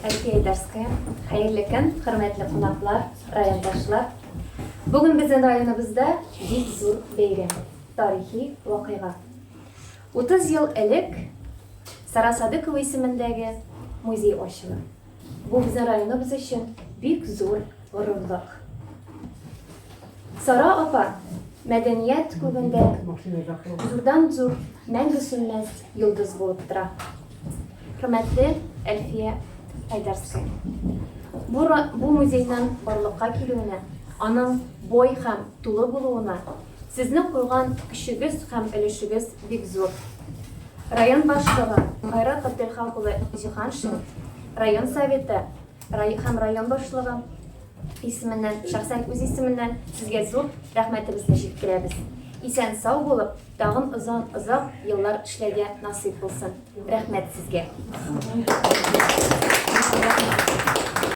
Әлфия Айдарская, хәерле көн, хөрмәтле кунаклар, райондашлар. Бүген безнең районыбызда бик зур бәйрәм, тарихи вакыйга. 30 ел элек Сара Садыкова исемендәге музей ачыла. Бу безнең районыбыз өчен бик зур горурлык. Сара апа мәдәният күгендә зурдан-зур мәңге сүнмәс йолдыз булып тора. Хөрмәтле Әлфия Айдарская. Бу музейның барлыкка килүенә, аның бой һәм тулы булуына сезнең куйган көчегез һәм өлешегез бик зур. Район башлыгы Гайрат Габделхак улы Җиһаншин, район советы һәм район башлыгы исеменнән, шәхсән үз исеменнән сезгә зур рәхмәтебезне җиткерәбез. Исән сау булып, тагын озак еллар эшләргә насыйп булсын. Рәхмәт сезгә.